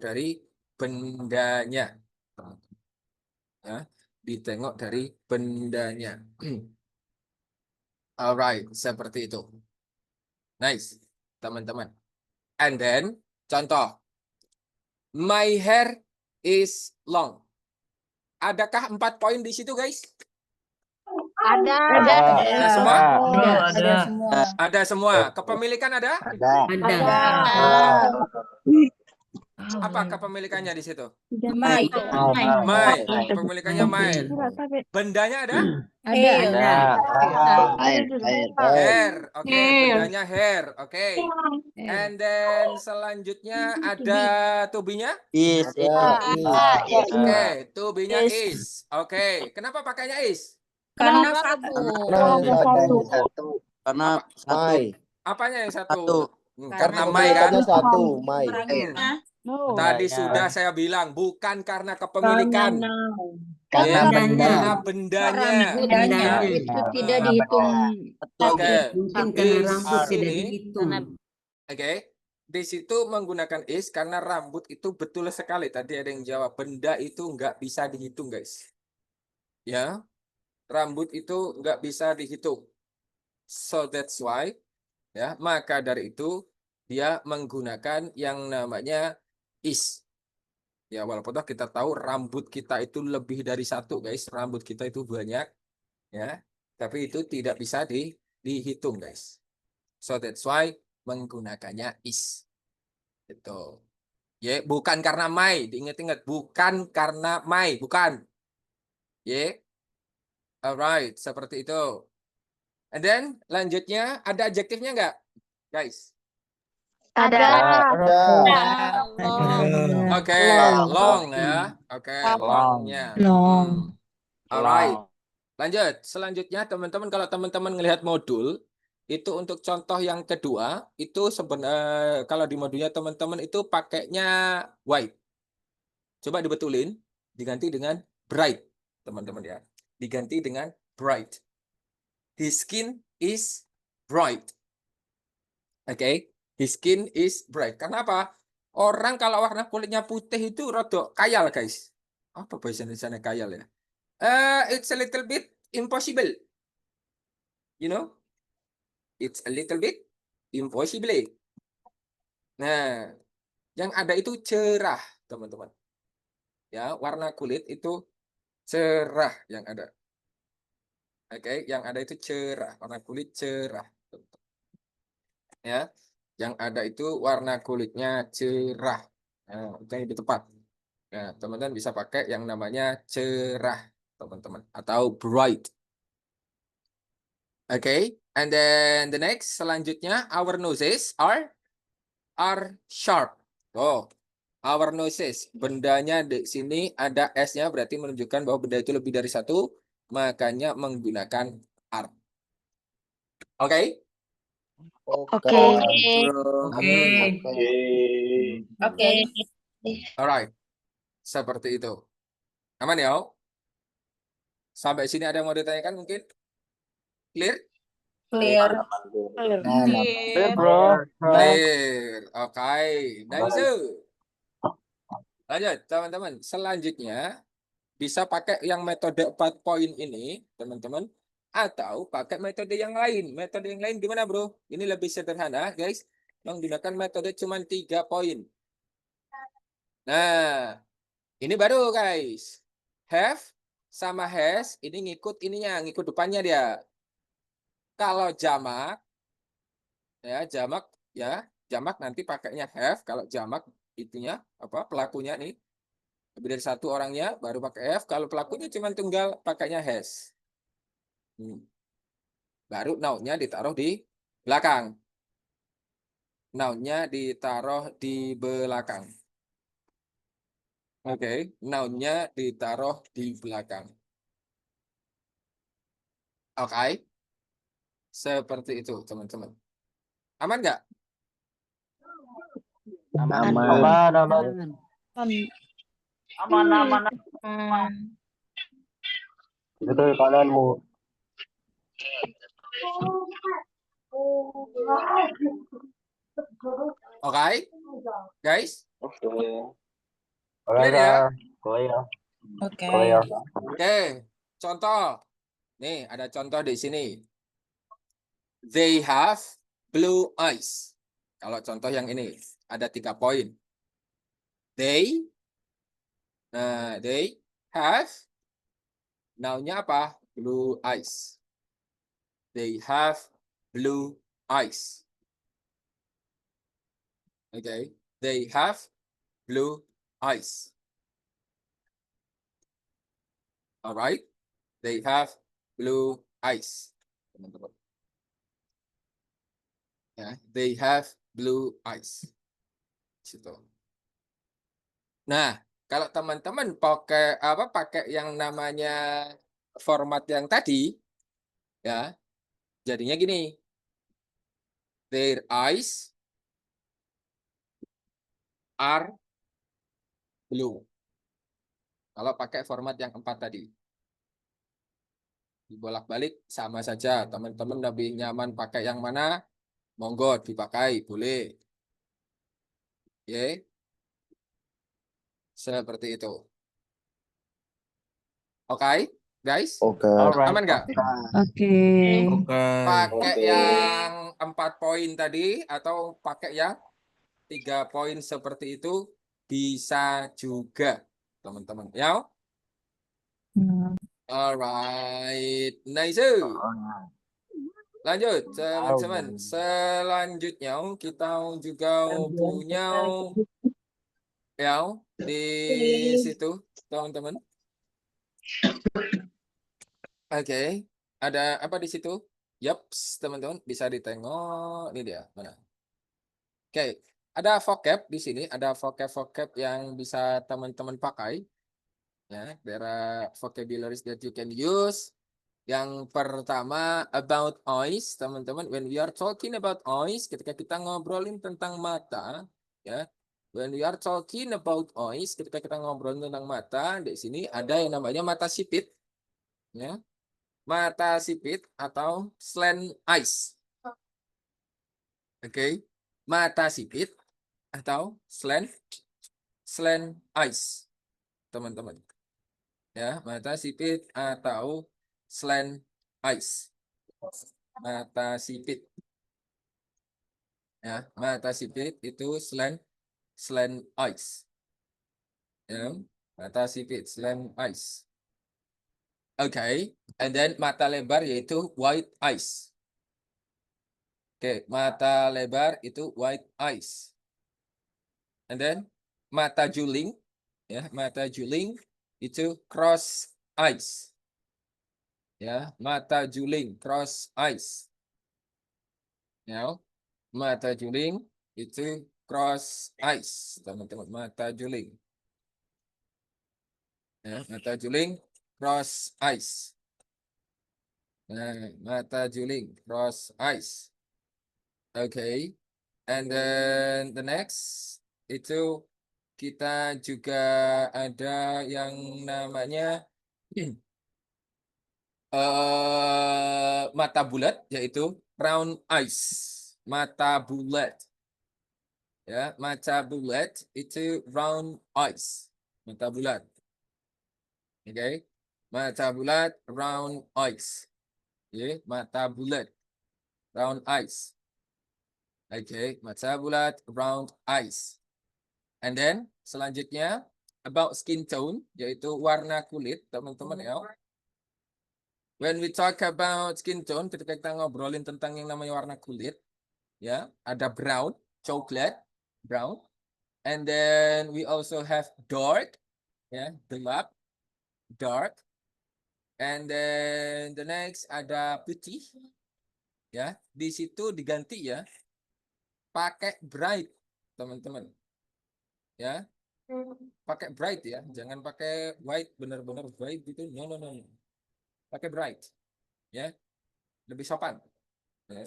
dari bendanya. Ya, ditengok dari bendanya. Alright, seperti itu. Nice, teman-teman. And then, contoh. My hair is long. Adakah 4 poin di situ, guys? Ada. Ada semua? Ada semua. Ada semua. Kepemilikan ada? Apa kepemilikannya di situ? Mai. My. Kepemilikannya my. Bendanya ada? Hair. Oke, bendanya hair. Oke. And then selanjutnya ada tubinya? Oke, tubinya is. Oke, kenapa pakainya is? Karena satu. Karena Apanya yang satu? Karena Karena my kan? satu, Mai. Tadi sudah saya bilang bukan karena kepemilikan. Karena Karena bendanya. Bendanya itu tidak dihitung. Oke. Mungkin Di karena rambut tidak sini, dihitung. Oke. Di situ menggunakan is karena rambut itu betul sekali. Tadi ada yang jawab benda itu nggak bisa dihitung, guys. Ya, rambut itu nggak bisa dihitung. So that's why, ya, maka dari itu dia menggunakan yang namanya is. Ya, walaupun kita tahu rambut kita itu lebih dari satu, guys. Rambut kita itu banyak, ya. Tapi itu tidak bisa dihitung, guys. So that's why menggunakannya is. Itu. Ya, bukan karena my, diingat-ingat, bukan karena my, bukan. Ya. Alright, seperti itu. And then lanjutnya ada adjektifnya nggak, guys? Ada. Oke, long ya. Oke, longnya. Alright. Lanjut. Selanjutnya teman-teman, kalau teman-teman melihat modul itu untuk contoh yang kedua itu sebenarnya kalau di modulnya teman-teman itu pakainya white. Coba dibetulin, diganti dengan bright, teman-teman ya. Diganti dengan bright. His skin is bright. Oke, his skin is bright. Karena apa? Orang kalau warna kulitnya putih itu rada kayal, guys. Apa bahasa Indonesia kayal ya? It's a little bit impossible. You know? It's a little bit impossible. Nah, yang ada itu cerah, teman-teman. Ya, warna kulit itu cerah yang ada. Oke, yang ada itu cerah, warna kulit cerah. Ya, yang ada itu warna kulitnya cerah. Nah, itu yang lebih tepat. Nah, teman-teman bisa pakai yang namanya cerah, teman-teman, atau bright. Oke, and then the next selanjutnya our noses are sharp. Oh, our noses, bendanya di sini ada S-nya, berarti menunjukkan bahwa benda itu lebih dari satu, makanya menggunakan are. Oke? Oke. Alright, seperti itu. Aman ya? Sampai sini ada yang mau ditanyakan mungkin? Clear? Clear. Clear. Oke. Nice. Lanjut, teman-teman. Selanjutnya, bisa pakai yang metode 4 poin ini, teman-teman. Atau pakai metode yang lain. Metode yang lain gimana, bro? Ini lebih sederhana, guys. Menggunakan metode cuma 3 poin. Nah, ini baru, guys. Have sama has, ini ngikut ininya, ngikut depannya dia. Kalau jamak, jamak nanti pakainya have. Kalau jamak itunya apa pelakunya nih lebih dari satu orangnya baru pakai have. Kalau pelakunya cuma tunggal pakainya has. Baru noun-nya ditaruh di belakang. Noun-nya ditaruh di belakang. Oke, noun-nya ditaruh di belakang. Oke. Seperti itu, teman-teman. Aman nggak? Aman. Itu kananmu. Oke, guys. Oke. Clear ya? Clear. Oke. Clear. Oke, contoh. Nih, ada contoh di sini. They have blue eyes. Kalau contoh yang ini, ada 3 poin. They, they have, noun-nya apa? Blue eyes. They have blue eyes. Okay, they have blue eyes. Alright, they have blue eyes. Teman-teman. Ya, they have blue eyes. Situ. Nah, kalau teman-teman pakai yang namanya format yang tadi, ya, jadinya gini. Their eyes are blue. Kalau pakai format yang 4 tadi. Dibolak-balik sama saja. Teman-teman lebih nyaman pakai yang mana? Monggo dipakai, boleh. Oke. Seperti itu. Oke, guys? Oke. Aman nggak? Oke. Pakai Oke. yang 4 poin tadi atau pakai yang 3 poin seperti itu bisa juga, teman-teman. Ya? Alright, nice. Lanjut, teman-teman. Selanjutnya kita juga punya yang di situ, teman-teman. Oke, ada apa di situ? Yaps, teman-teman, bisa ditengok. Ini dia, mana? Oke, ada vocab di sini, ada vocab-vocab yang bisa teman-teman pakai. Ya, there are vocabularies that you can use. Yang pertama, about eyes, teman-teman. When we are talking about eyes, ketika kita ngobrolin tentang mata, ya. When we are talking about eyes, ketika kita ngobrolin tentang mata, di sini ada yang namanya mata sipit, ya. Mata sipit atau slant eyes. Oke. Mata sipit atau slant eyes, teman-teman. Ya, mata sipit atau slant eyes. Mata sipit. Ya, mata sipit itu slant eyes. Ya, mata sipit slant eyes. Oke, and then mata lebar yaitu white eyes. Oke, mata lebar itu white eyes. And then mata juling, ya, mata juling itu cross eyes. Ya, mata juling cross eyes. Ya, mata juling itu cross eyes, teman-teman. Mata juling. Ya, mata juling cross eyes. Nah, mata juling cross eyes. Okay. And then the next itu kita juga ada yang namanya mata bulat, yaitu round eyes. Mata bulat. Ya, mata bulat itu round eyes. Mata bulat. Oke. Okay. Mata bulat round eyes. Okay. Mata bulat round eyes. Oke, okay. Mata bulat round eyes. And then selanjutnya about skin tone, yaitu warna kulit, teman-teman ya. When we talk about skin tone, ketika kita ngobrolin tentang yang namanya warna kulit, ya, ada brown, coklat, brown. And then we also have dark, ya, gelap, dark. And then the next ada putih, ya. Di situ diganti ya, pakai bright, teman-teman. Ya, pakai bright ya, jangan pakai white benar-benar white gitu. No. Pakai bright, ya, lebih sopan. Ya.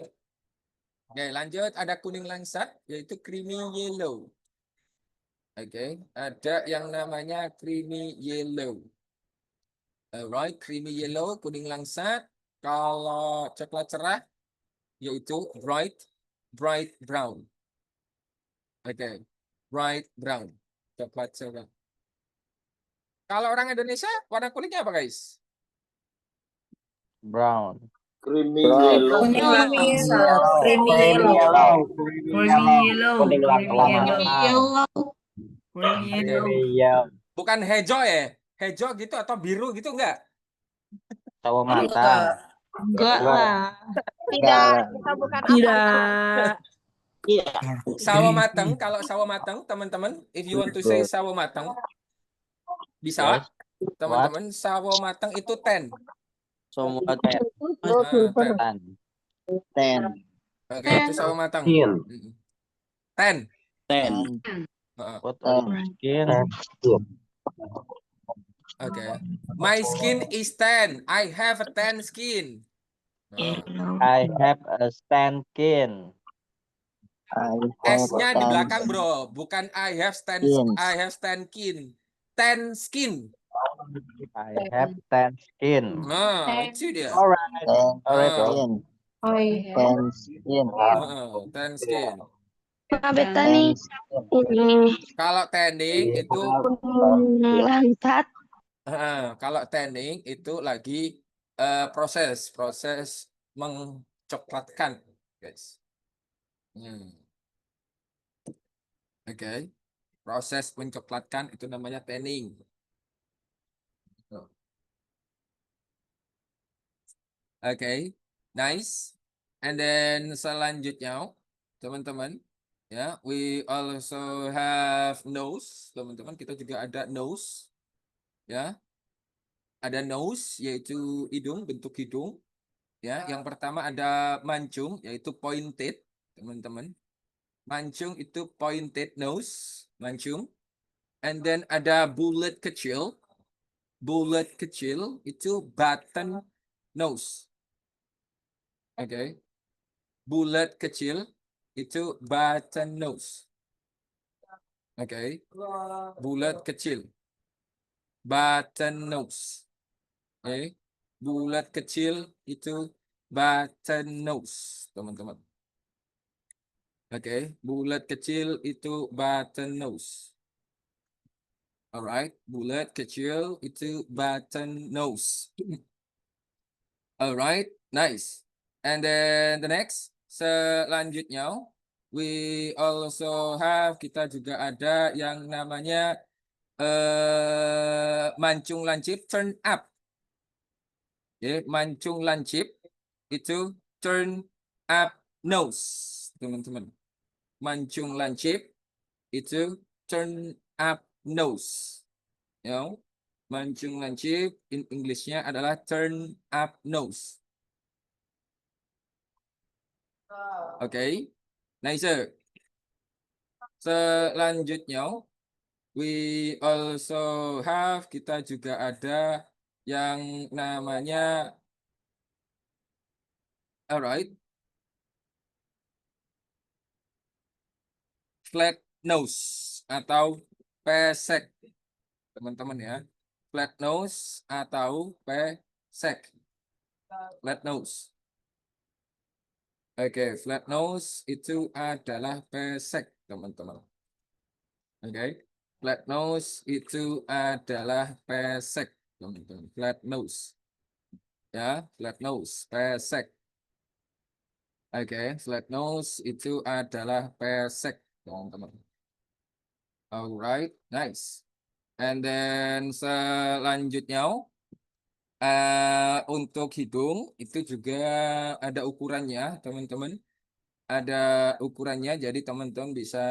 Oke, lanjut ada kuning langsat yaitu creamy yellow. Oke, ada yang namanya creamy yellow. Alright, creamy yellow, kuning langsat. Kalau coklat cerah yaitu bright brown. Oke. bright brown. Coklat cerah. Kalau orang Indonesia, warna kulitnya apa, guys? Brown. Creamy yellow. Creamy Creamy yellow. yellow. Kuning lak-lak. Yellow. Creamy yellow. Bukan hijau ya? Hijau gitu atau biru gitu enggak? Sawo matang. Enggak lah. Tidak, kita bukan Tidak. Sawo matang, kalau sawo matang, teman-teman, if you want to say sawo matang, bisa. Yes. Teman-teman, sawo matang itu 10. Semua 10. Ah, 10. 10. Oke, itu sawo matang. 10. 10. 10. Heeh. What are skin? Oke. My skin is 10. I have a 10 skin. I have a stand skin. S-nya di belakang, bro. Bukan I have 10 skin. 10 skin. I have 10 skin. Nah, itu dia. Alright. Alright, bro. Oh iya. 10 skin. Beta nih ini Kalau tanning itu lancat. kalau tanning itu lagi proses mencoklatkan, guys. Oke. Proses mencoklatkan itu namanya tanning. Oke, nice. And then selanjutnya, teman-teman, ya, we also have nose, teman-teman. Kita juga ada nose, ya. Ada nose, yaitu hidung, bentuk hidung. Ya, yang pertama ada mancung, yaitu pointed, teman-teman. Mancung itu pointed nose, mancung. And then ada bulat kecil. Bulat kecil itu button nose. Oke. Bulat kecil itu button nose. Oke. Bulat kecil. Button nose. Oke. Bulat kecil itu button nose, teman-teman. Oke, bulat kecil itu button nose. Alright, bulat kecil itu button nose. Alright, nice. And then the next, selanjutnya, we also have, kita juga ada yang namanya mancung lancip turn up. Okay, mancung lancip itu turn up nose, teman-teman. Mancung lancip itu turn up nose. Ya, mancung lancip in Englishnya adalah turn up nose. Oke, nice. Selanjutnya, we also have, kita juga ada yang namanya, alright, flat nose atau pesek, teman-teman ya. Flat nose atau pesek. Flat nose. Oke, flat nose itu adalah pesek, teman-teman. Oke, flat nose itu adalah pesek, teman-teman. Flat nose. Ya, flat nose, pesek. Oke, flat nose itu adalah pesek, teman-teman. Alright, nice. And then selanjutnya, untuk hidung itu juga ada ukurannya, teman-teman. Ada ukurannya, jadi teman-teman bisa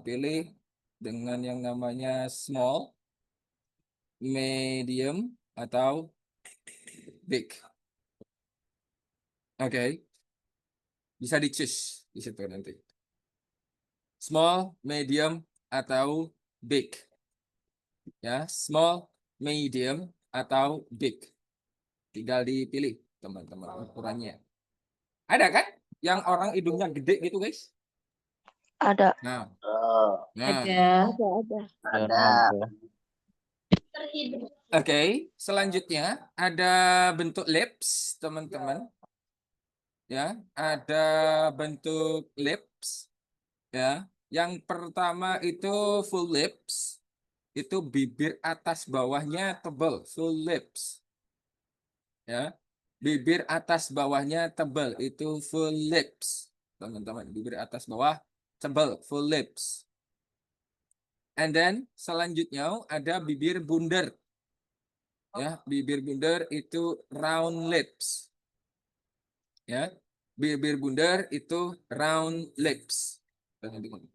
pilih dengan yang namanya small, medium, atau big. Oke. Bisa di-choose di situ nanti. Small, medium, atau big. Ya, small, medium, atau big. Tinggal dipilih, teman-teman, ukurannya. Ada kan? Yang orang hidungnya gede gitu, guys? Ada. Nah. Ada. Oke, selanjutnya ada bentuk lips, teman-teman. Ya, ada bentuk lips. Ya, Yang pertama itu full lips. Itu bibir atas bawahnya tebal, full lips. Ya. Bibir atas bawahnya tebal, itu full lips. Teman-teman, bibir atas bawah tebal, full lips. And then selanjutnya ada bibir bundar. Ya, bibir bundar itu round lips. Ya. Bibir bundar itu round lips. Teman-teman.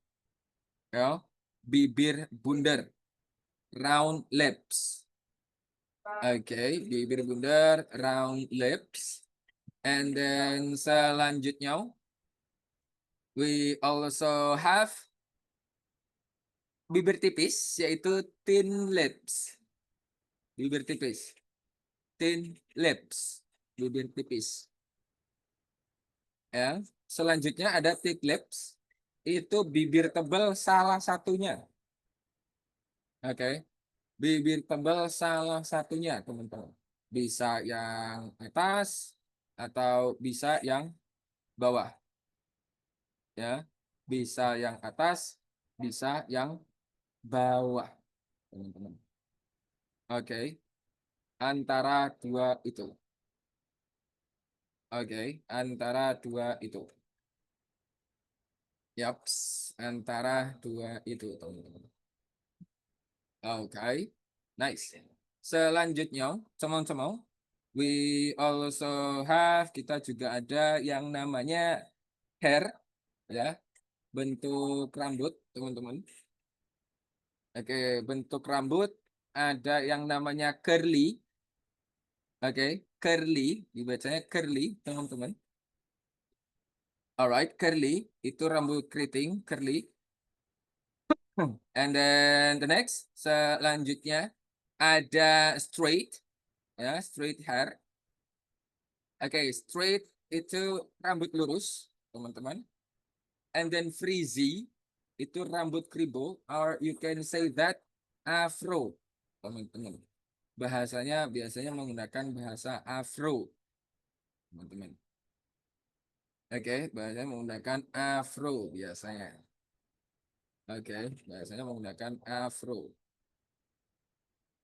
Ya. Bibir bundar round lips. Oke, bibir bundar, round lips. And then selanjutnya, we also have bibir tipis, yaitu thin lips. Bibir tipis. Thin lips. Bibir tipis. Ya. Selanjutnya ada thick lips. Itu bibir tebal salah satunya. Oke. Bibir tebal salah satunya, teman-teman. Bisa yang atas atau bisa yang bawah. Ya. Bisa yang atas, bisa yang bawah, teman-teman. Oke. Antara dua itu. Oke. Antara dua itu. Yaps. Antara dua itu, teman-teman. Oke. Nice. Selanjutnya, teman-teman, we also have, kita juga ada yang namanya hair, ya, bentuk rambut, teman-teman. Oke, bentuk rambut ada yang namanya curly. Oke, curly, dibacanya curly, teman-teman. Alright, curly itu rambut keriting, curly. And then the next, selanjutnya ada straight, ya, straight hair. Oke, straight itu rambut lurus, teman-teman. And then frizzy itu rambut kribo, or you can say that afro, teman-teman. Bahasanya biasanya menggunakan bahasa afro, teman-teman. Oke, bahasanya menggunakan afro biasanya. Oke, bahasanya menggunakan afro.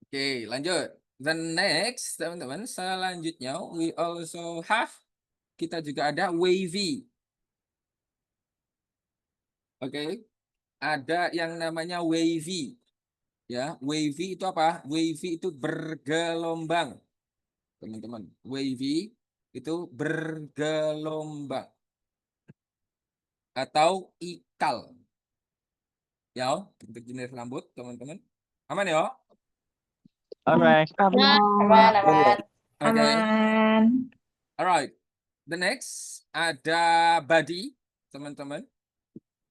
Oke, lanjut. The next, teman-teman, selanjutnya we also have, kita juga ada wavy. Oke, ada yang namanya wavy. Ya, wavy itu apa? Wavy itu bergelombang, teman-teman. Wavy itu bergelombang atau ikal. Ya, untuk jenis rambut, teman-teman. Aman ya? Alright. Aman. Oke. Aman. Alright. The next ada body, teman-teman.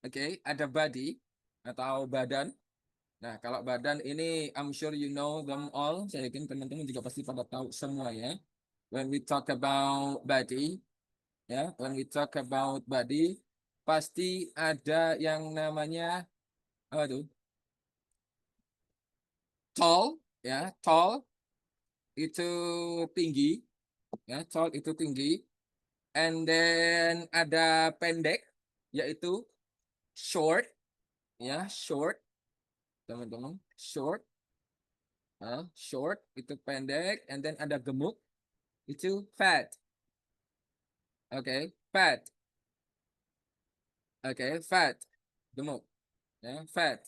Oke, ada body atau badan. Nah, kalau badan ini, I'm sure you know them all. Saya yakin teman-teman juga pasti pada tahu semua ya. When we talk about body, ya, when we talk about body, pasti ada yang namanya, aduh, tall, ya, tall itu tinggi, ya, tall itu tinggi. And then ada pendek, yaitu short, ya, short, teman-teman, short. Short itu pendek, and then ada gemuk itu fat. Oke, fat. Oke, fat, gemuk, ya, fat.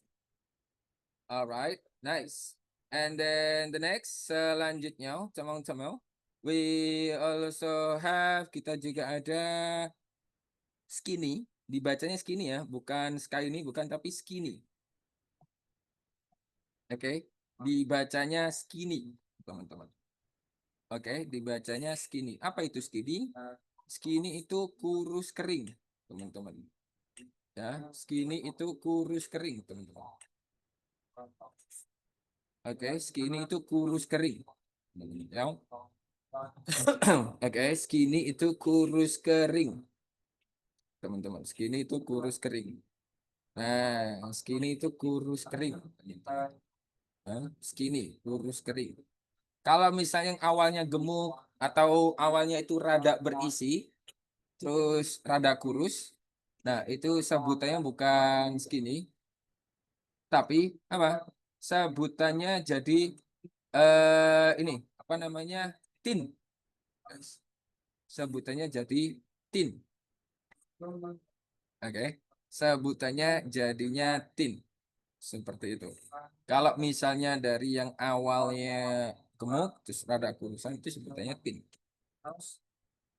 Alright, nice. And then the next, selanjutnya, teman-teman, we also have, kita juga ada skinny. Dibacanya skinny ya, bukan skinny, bukan, tapi skinny. Oke, dibacanya skinny, teman-teman. Oke, dibacanya skinny. Apa itu skinny? Skinny itu kurus kering, teman-teman. Ya, skinny itu kurus kering, teman-teman. Oke, skinny itu kurus kering. Ya. Oke, skinny itu kurus kering, teman-teman. Skinny itu kurus kering. Nah, skinny itu kurus kering. Skinny, kurus kering. Kalau misalnya yang awalnya gemuk atau awalnya itu rada berisi, terus rada kurus, Nah, itu sebutannya bukan segini, tapi apa? Sebutannya jadi ini apa namanya? Tin. Sebutannya jadi tin. Oke. Sebutannya jadinya tin. Seperti itu. Kalau misalnya dari yang awalnya gemuk terus rada kurusan itu sebutannya tin.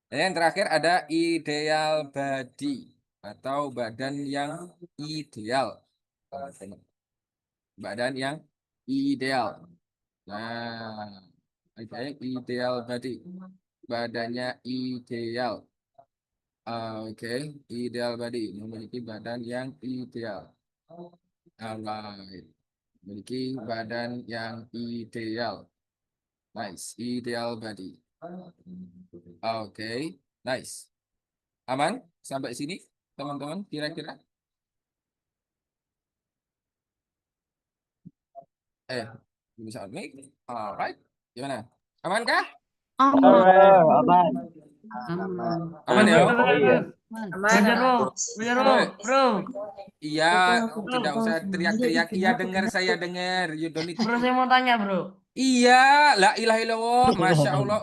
Dan yang terakhir ada ideal body atau badan yang ideal. Badan yang ideal. Nah, oke, ideal body. Badannya ideal. Oke, ideal body. Memiliki badan yang ideal. Alright. Memiliki badan yang ideal. Nice. Ideal body. Oke, nice. Aman sampai sini, teman-teman? Kira-kira? Bisa mic. Alright. Gimana? Aman kah? Alright, aman. Aman ya? Oh iya. Belajar bro, belajar bro, Eh, bro. Iya, tidak usah teriak-teriak. Iya, dengar saya dengar. You don't need. Bro, saya mau tanya bro. Iya, la ilaha illallah, masya Allah.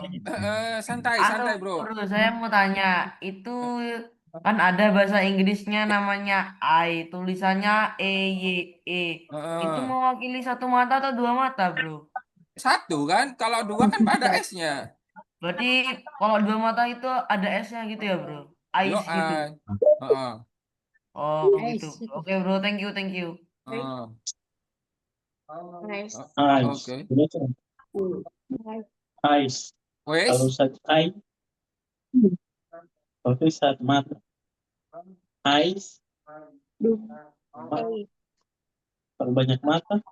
Santai, Anu, santai, bro. bro, saya mau tanya, itu kan ada bahasa Inggrisnya namanya I, tulisannya EYE. Itu Eh, mewakili satu mata atau dua mata, bro? Satu kan, kalau dua kan ada S-nya. Berarti kalau dua mata itu ada S-nya gitu ya, bro? Yo, Eyes gitu. Heeh. Oh, gitu. Oke, bro, thank you, thank you. Heeh. Nice. Eyes. Oke. Eyes. Kalau Wes, satu eye, berarti satu mata. Eyes. Kalau banyak mata,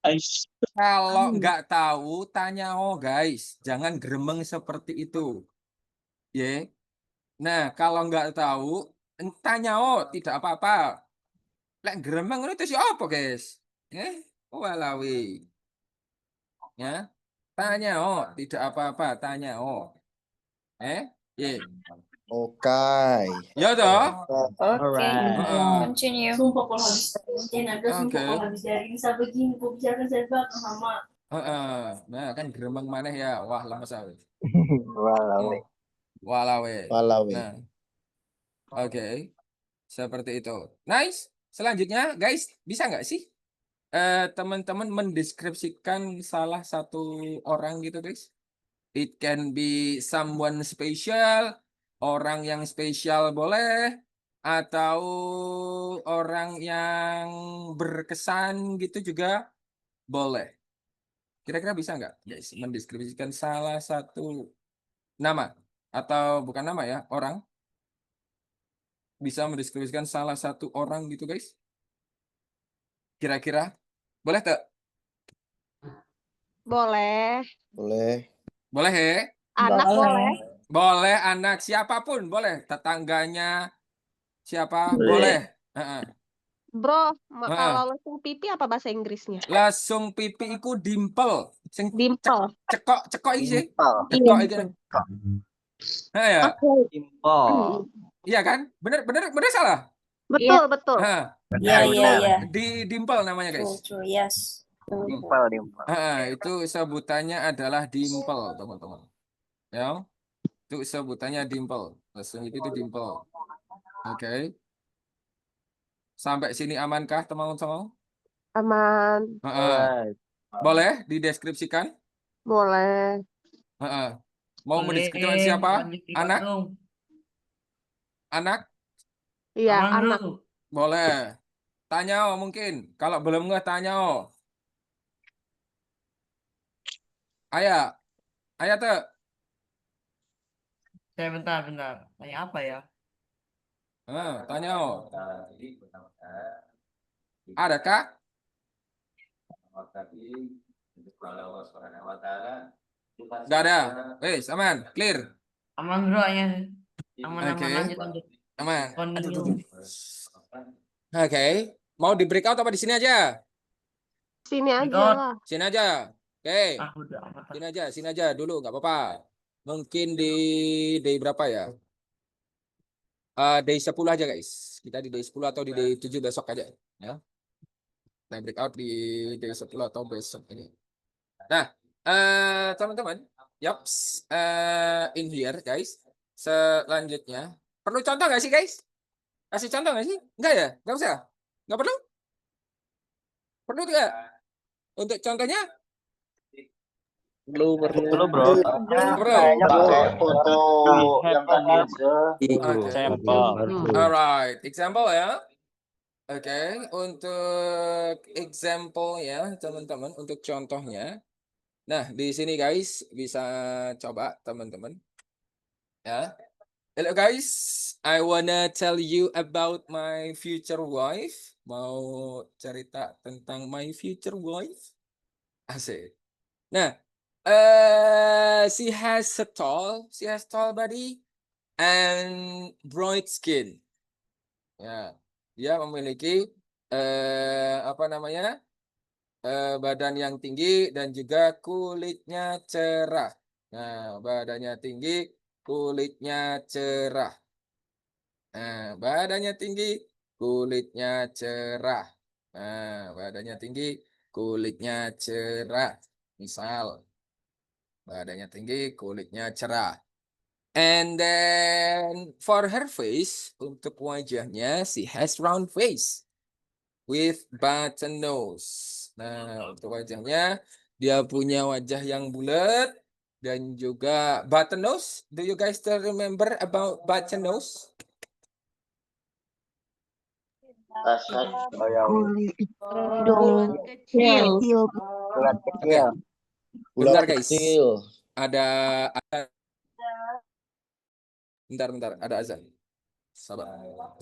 eyes. kalau nggak tahu tanya oh guys, jangan gremeng seperti itu. Ya. Nah, kalau nggak tahu tanya oh, tidak apa-apa. Lek gremeng itu sih apa, guys? Walawi. Ya. Tanya oh, tidak apa-apa, tanya oh. Ye. Okay. Ya toh? Alright. Heeh. Continue. Oke. Begini, kok bisa kan sama. Heeh. Nah, kan gremeng maneh ya. Wah, lemes aku. Walau. Walawe. Walawe. Nah, oke. Seperti itu. Nice. Selanjutnya, guys, bisa nggak sih teman-teman mendeskripsikan salah satu orang gitu, guys? It can be someone special, orang yang spesial boleh, atau orang yang berkesan gitu juga boleh. Kira-kira bisa nggak, guys, mendeskripsikan salah satu nama atau bukan nama ya, orang bisa mendeskripsikan salah satu orang gitu, guys? Kira-kira boleh tak? Boleh. Boleh. Boleh ya? Anak boleh. Boleh anak siapapun boleh, tetangganya siapa boleh. Heeh. Bro, Heeh. kalau lesung pipi apa bahasa Inggrisnya? Langsung pipi iku dimple. Sing Dimple. cekok iki sih. Impal. Cekok iki. Nah, ya. Oke. Impal. Iya kan? Bener bener bener salah. Betul, betul. Heeh. Iya, iya, iya. Di dimple namanya, guys. True, yes. Impal, impal. Itu sebutannya adalah dimple, teman-teman. Ya. Itu sebutannya dimple. Langsung itu dimple. Oke. Sampai sini amankah, teman-teman? Aman. Heeh. Alright. Boleh dideskripsikan? Boleh. Heeh. Mau Boleh, mendeskripsikan siapa? lanjut di Anak? dong. Anak? Iya, Aman, bro. anak. Boleh. Tanya oh, mungkin. Kalau belum nggak tanya oh. Ayah. Ayah tuh. Saya bentar. Tanya apa ya? Tanya oh. Adakah? Nggak ada. Wes, aman. Clear. Aman, bro, ya. Aman, Oke. lanjut. Aman. Aduh, Continue. aduh, aduh. Oke. Mau di breakout apa di sini aja? Sini aja Record. lah. Sini aja. Oke. Udah amat. Sini aja dulu, nggak apa-apa. Mungkin di day berapa ya? day 10 aja guys. Kita di day 10 atau di day 7 besok aja ya. Kita breakout di day 10 atau besok ini. Nah, teman-teman, yaps, in here guys. Selanjutnya, perlu contoh nggak sih guys? Kasih contoh nggak sih? Enggak ya? Nggak usah? Nggak perlu? Perlu nggak? Untuk contohnya? Perlu bro. Perlu. Kayaknya pakai foto yang tadi aja. Oke. Sampel. Alright, example ya. Oke, untuk example ya teman-teman, untuk contohnya. Nah, di sini guys bisa coba teman-teman. Ya. Hello guys, I wanna tell you about my future wife. Mau cerita tentang my future wife? Asik. Nah, she has tall body and bright skin. Ya, dia memiliki apa namanya? Badan yang tinggi dan juga kulitnya cerah. Nah, badannya tinggi, kulitnya cerah. Nah, badannya tinggi, kulitnya cerah. Nah, badannya tinggi, kulitnya cerah. Misal, badannya tinggi, kulitnya cerah. And then for her face, untuk wajahnya, she has round face with button nose. Nah, untuk wajahnya, dia punya wajah yang bulat dan juga button nose. Do you guys still remember about button nose? Kulit dong kecil. Bulat kecil. Bentar guys. Ada bentar, ada azan. Sabar.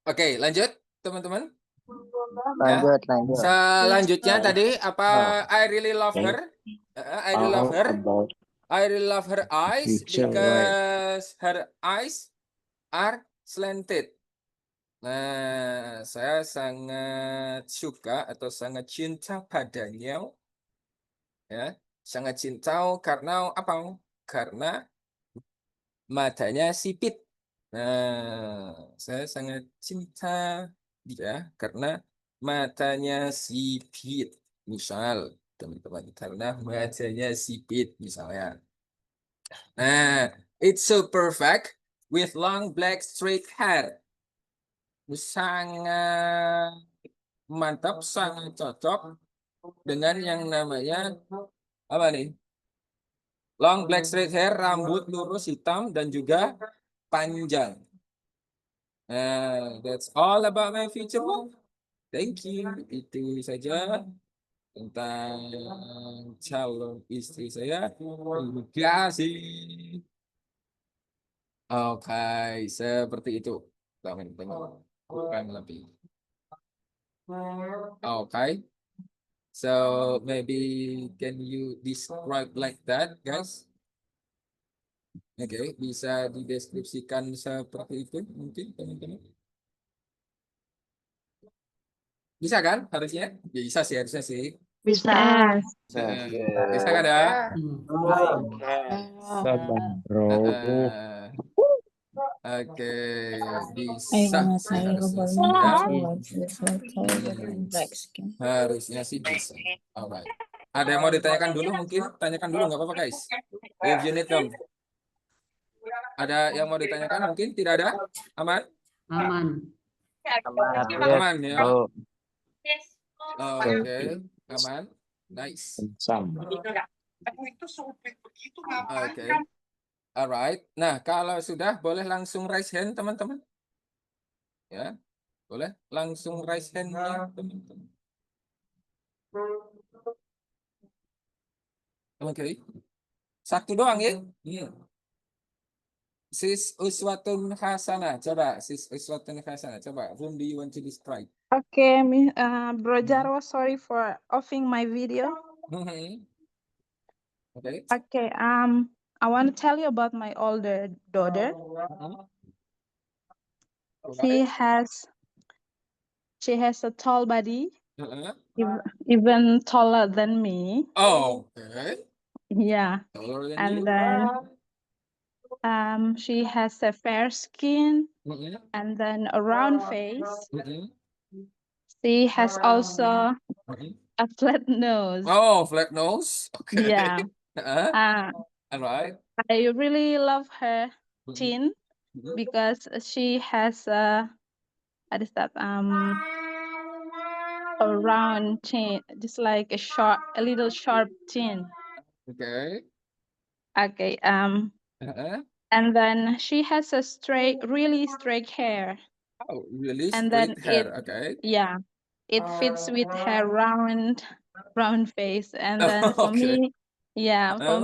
Oke, lanjut teman-teman. Lanjut. Selanjutnya tadi apa? I really love her. I really love her. I really love her eyes because her eyes are slanted. Nah, saya sangat suka atau sangat cinta padanya. Ya, sangat cinta karena apa? Karena matanya sipit. Nah, saya sangat cinta dia karena matanya sipit. Misal, teman-teman, karena matanya sipit misalnya. Nah, it's so perfect with long black straight hair. Sangat mantap, sangat cocok dengan yang namanya apa nih? Long black straight hair, rambut lurus hitam dan juga panjang. That's all about my future wife. Thank you. Itu saja tentang calon istri saya. Terima kasih. Oke, seperti itu. Teman-teman, kurang lebih. Okay. So maybe can you describe like that, guys? Oke, bisa dideskripsikan seperti itu mungkin teman-teman. Bisa kan harusnya? Ya, bisa sih harusnya sih. Bisa. Bisa kan ya? Oke, bisa. Harusnya sih bisa. Alright. Ada yang mau ditanyakan dulu mungkin? Tanyakan dulu nggak apa-apa guys. If you need them. Ada yang mau ditanyakan mungkin? Tidak ada? Aman? Aman. Aman ya? Oke. Aman. Nice. Oke. Alright. Nah, kalau sudah boleh langsung raise hand teman-teman. Ya. Boleh langsung raise hand-nya teman-teman. Oke. Satu doang ya? Sis Uswatun Hasanah. Coba, Sis Uswatun Hasanah. Coba, whom do you want to describe? Okay, Bro Jarwo, sorry for offing my video. Okay. Okay, I want to tell you about my older daughter. She has a tall body, even taller than me. Oh, okay. Yeah, Taller than and you. then she has a fair skin and then a round face. She has also a flat nose. Oh, flat nose. Okay. Yeah. All right. I really love her chin because she has a round chin, just like a little sharp chin. Okay. Okay. And then she has a really straight hair. Oh, really And then straight hair. Okay. Yeah, it fits with her round face. And then for Okay.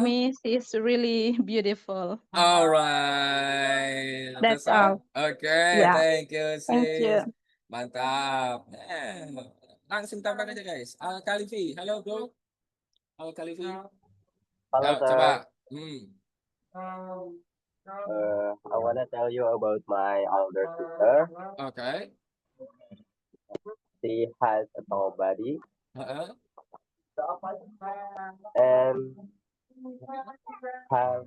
me, she's really beautiful. All right. That's all. all. Okay. Yeah. Thank you, Thank you. sis. Mantap. Langsung tambah aja guys. Al Khalifi. Halo, bro. Al Khalifi. Halo, Ya, Sir. coba. I want to tell you about my older sister. Okay. She has a tall body Uh-uh. and have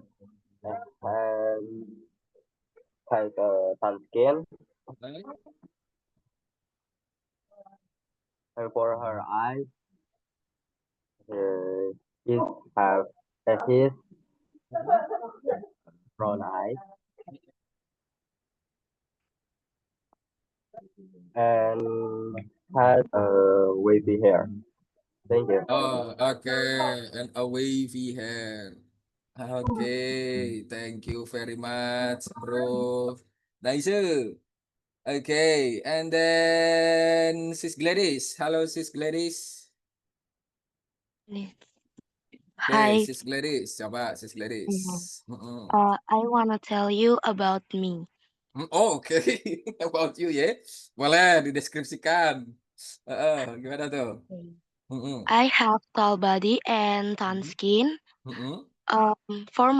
has a sun skin. Okay. And for her eyes, his have his brown eyes. And has wavy hair. Thank you. Oh, okay. And a wavy hair. Okay. Thank you very much, bro. Nice. Okay. And then Sis Gladys. Hello, Sis Gladys. Okay, Hi, Sis Gladys. Coba, Sis Gladys. I want to tell you about me. Oh, oke. About you ya. Boleh dideskripsikan. Gimana tuh? I have tall body and tan skin. For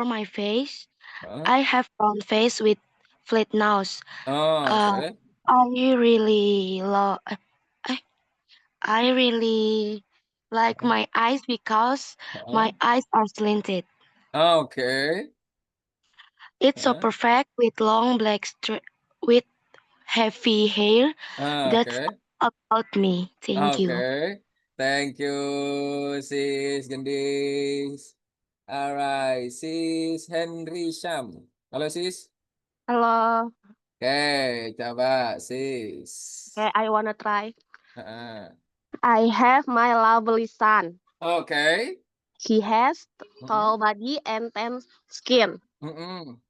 my face, I have round face with flat nose. Oh, oke. I really like my eyes because my eyes are slanted. Oke. It's so perfect with long black with heavy hair. That's Oke. about me. Thank you. Oke. Thank you, Sis Gendis. Alright, Sis Henry Syam. Halo, Sis. Hello. Oke, coba, Sis. Okay, I wanna try. Heeh. I have my lovely son. Oke. He has tall body and tan skin. Mm-mm.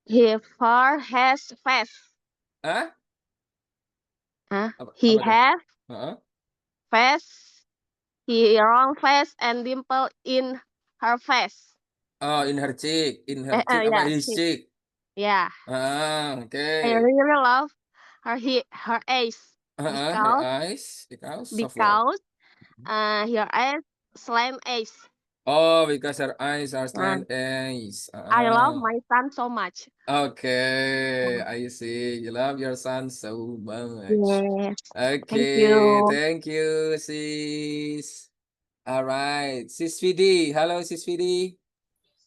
His fur has face. Hah? He Apa tuh? has Heeh. face. He long face and dimple in her face. Oh, in her cheek apa Yeah, his cheek? yeah. Oke. I really love her eyes Her eyes, because of what? her eyes slant eyes. Oh, because her eyes are Uh, slant eyes. I love my son so much. Okay, I see. You love your son so much. Yes. Thank Okay, you. thank you, sis. All right, Sis Vidi. Halo, Sis Vidi.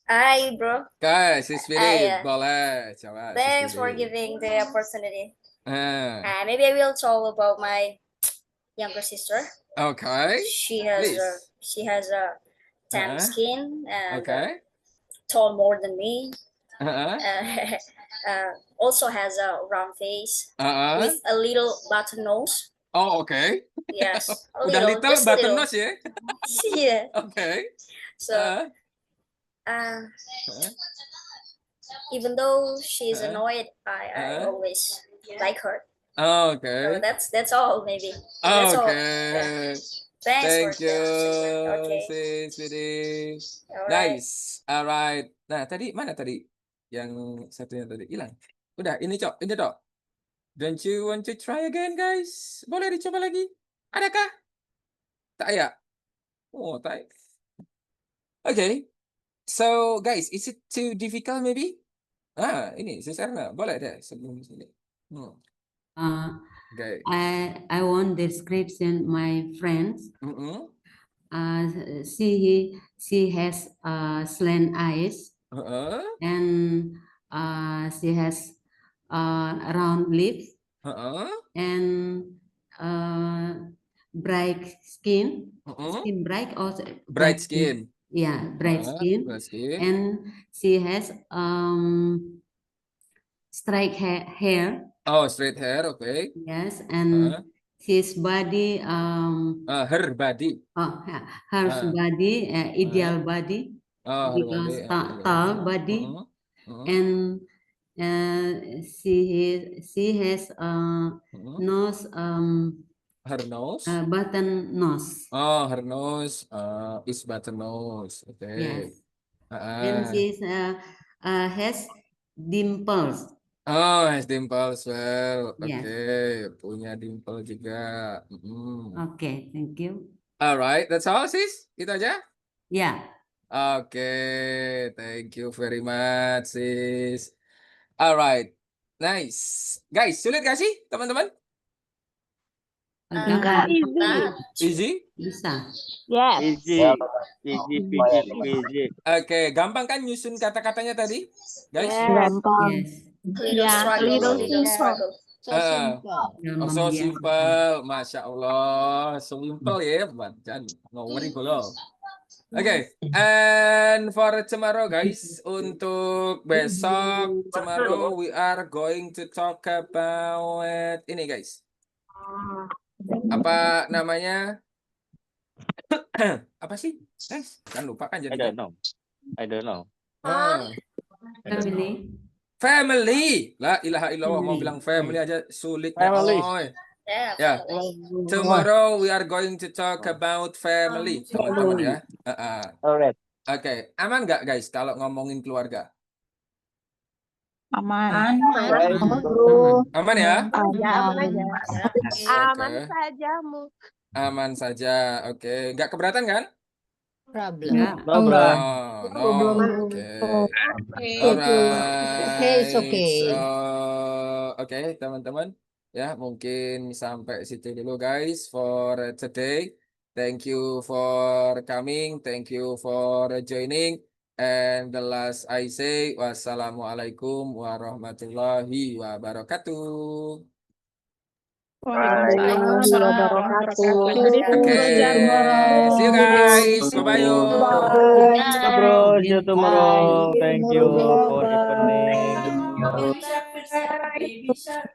Hi, bro. Oke, Sis Vidi, Yeah. boleh. Coba, Sis Thanks for Vidi. giving the opportunity. Ah. Maybe I will talk about my younger sister. Okay. She has a tan skin and tall more than me. Also has a round face with a little button nose. Oh, oke. Yes, a Udah little, little just a button little. nose ya. Yeah. Oke. So, even though she's annoyed, I always like her. Oke. So that's all maybe. That's all. Oke. Yeah. Thanks for Thank you, that. Okay. sis, sweetie. Alright. Nice. Alright. Nah, tadi mana tadi? Yang satunya tadi hilang. Udah, ini Cok, ini Cok. Don't you want to try again, guys? Boleh dicoba lagi? Adakah? Tak ya? Oh, tak. Okay. So, guys, is it too difficult maybe? Ini Sis Erna. Boleh deh sebelum sini. Okay. I want description my friends. Mm-mm. She has slant eyes and she has round lips and bright skin. Skin bright or Bright skin. Yeah, bright skin. Bright skin. And she has straight hair. Oh, straight hair, okay. Yes, and his body her body. Oh, her body, ideal body, Oh, her because body. tall body, and she has nose, Her nose. button nose. Oh, her nose is button nose. Okay. Yes. And she has dimples. Oh, has dimple as well. Yes. Okay, punya dimple juga. Okay, thank you. Alright, that's all, sis? Itu aja? Yeah. Okay, thank you very much, sis. Alright, nice. Guys, sulit gak sih, teman-teman? Enggak. Easy? Bisa. Yes. Easy. Easy. Oke, gampang kan nyusun kata-katanya tadi? Guys? Yes. Little struggle. So simple, Masya Allah, so simple ya, jangan no worry below. Okay, and for tomorrow guys, untuk besok tomorrow we are going to talk about ini guys. Apa namanya? Apa sih? Guys, kan lupa kan jadi. I don't know. Family. La ilaha illallah, mau bilang family aja sulit. Family. Ya. Tomorrow we are going to talk about family, teman-teman ya. Alright. Oke, aman nggak guys kalau ngomongin keluarga? Aman. Aman ya? Aman saja, Mu. Aman saja. Oke, nggak keberatan kan? Problem. No problem. No. Oke. Alright. It's okay. So, oke, teman-teman. Ya, mungkin sampai situ dulu guys for today. Thank you for coming. Thank you for joining. And the last I say, wassalamualaikum warahmatullahi wabarakatuh. Okay, see you guys. Bye-bye. Bro, see you tomorrow. Thank you for evening.